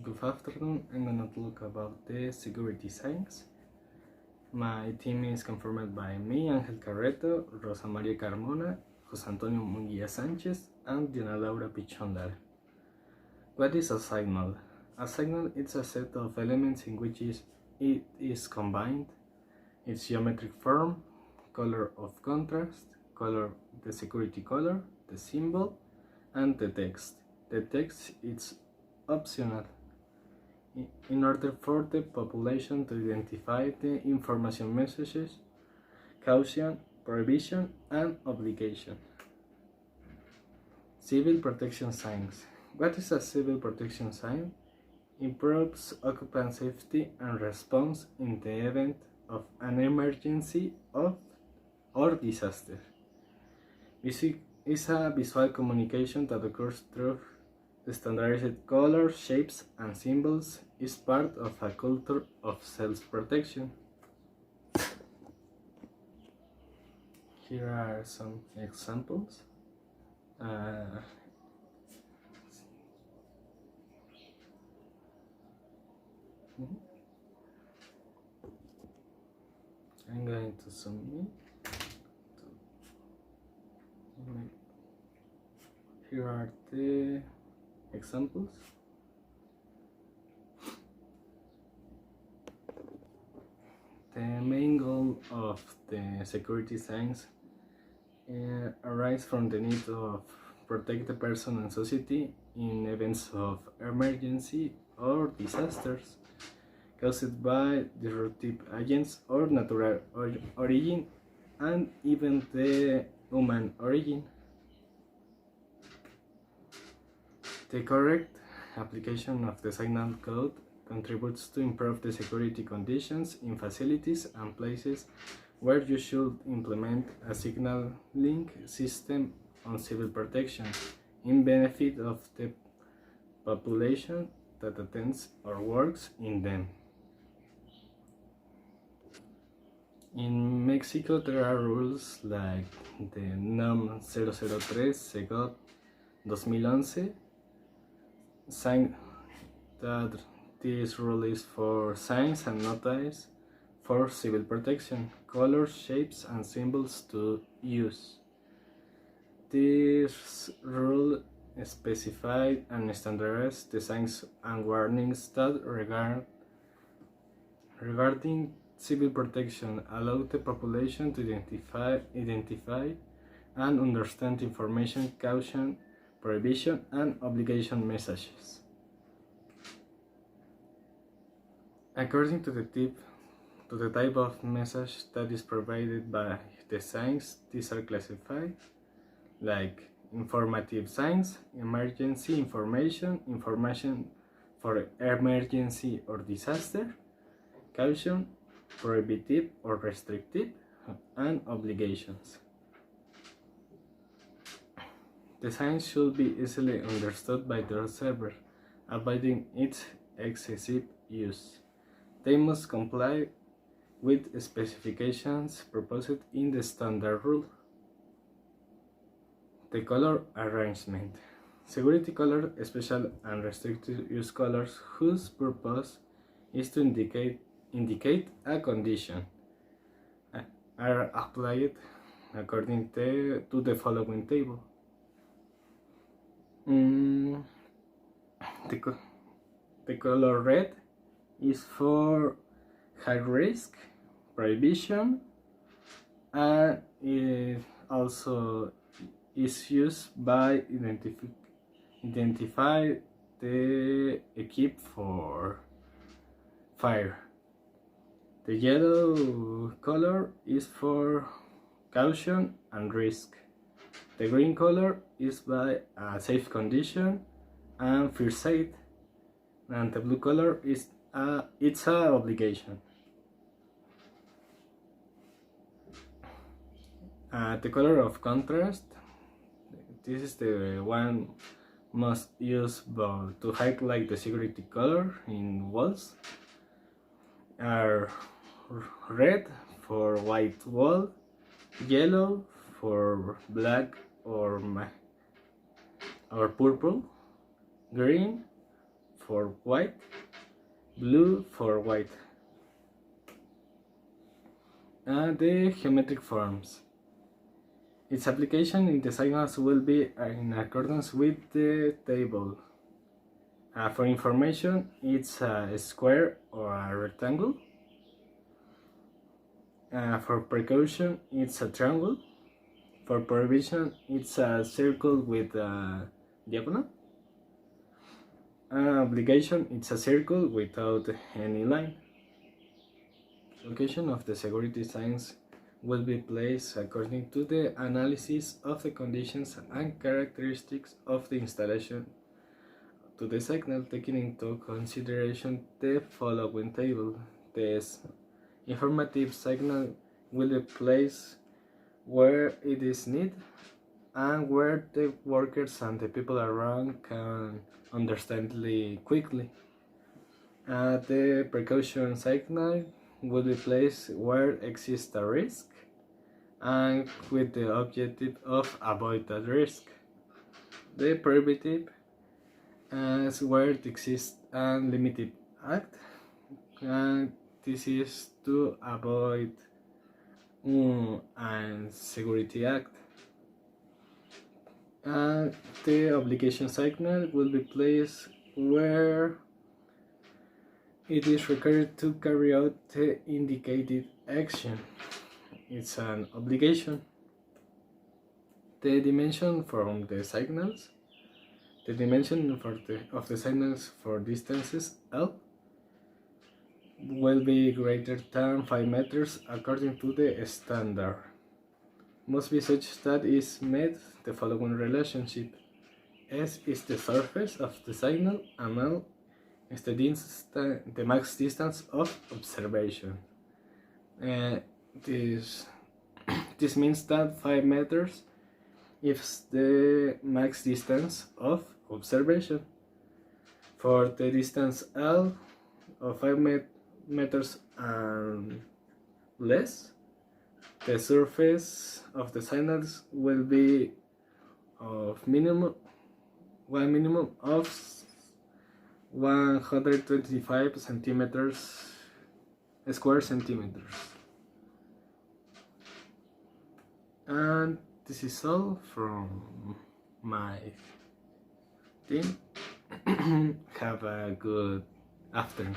Good afternoon. I'm gonna talk about the security signs. My team is confirmed by me, Angel Carreto, Rosa Maria Carmona, José Antonio Munguia Sanchez, and Diana Laura Pichondar. What is a signal? A signal is a set of elements in which it is combined its geometric form, color of contrast, color, the security color, the symbol, and the text. The text is optional in order for the population to identify the information messages, caution, prohibition, and obligation. Civil protection signs. What is a civil protection sign? Improves occupant safety and response in the event of an emergency or disaster. Is a visual communication that occurs through standardized colors, shapes, and symbols. Is part of a culture of self-protection. Here are some examples. I'm going to submit. Here are the examples. The main goal of the security signs arises from the need of protect the person and society in events of emergency or disasters caused by disruptive agents or natural origin and even the human origin. The correct application of the signal code contributes to improve the security conditions in facilities and places where you should implement a signaling system on civil protection in benefit of the population that attends or works in them. In Mexico, there are rules like the NOM 003 SEGOT 2011 sign that this rule is for signs and notice for civil protection, colors, shapes, and symbols to use. This rule specifies and standardizes the signs and warnings that regarding civil protection allow the population to identify and understand information, caution, prohibition, and obligation messages. According to the type of message that is provided by the signs, these are classified like informative signs, emergency information, information for emergency or disaster, caution, prohibitive or restrictive, and obligations. The signs should be easily understood by the observer, avoiding its excessive use. They must comply with specifications proposed in the standard rule. The color arrangement. Security color, special and restricted use colors whose purpose is to indicate a condition are applied according to the following table. The color red is for high risk, prohibition, and it also is used by identify the equip for fire. The yellow color is for caution and risk. The green color is by a safe condition and first aid, and the blue color is it's a obligation. The color of contrast. This is the one most used to highlight the security color in walls. Are red for white wall, yellow for black or purple, green for white, blue for white. The geometric forms. Its application in the signals will be in accordance with the table. For information, it's a square or a rectangle. For precaution, it's a triangle. For prohibition, it's a circle with a diagonal. Obligation, it's a circle without any line. Location of the security signs will be placed according to the analysis of the conditions and characteristics of the installation to the signal, taking into consideration the following table. This informative signal will be placed where it is needed and where the workers and the people around can understand it quickly. The precaution signal will be placed where exists a risk and with the objective of avoid that risk. The prohibitive is where it exists a limited act, and this is to avoid a security act. And the obligation signal will be placed where it is required to carry out the indicated action. It's an obligation. The dimension from the signals. The dimension of the signals for distances L will be greater than 5 meters according to the standard. Must be such that is met the following relationship. S is the surface of the signal and L is the max distance of observation. This means that 5 meters is the max distance of observation. For the distance L of 5 meters and less, the surface of the signals will be of minimum of 125 square centimeters. And this is all from my team. Have a good afternoon.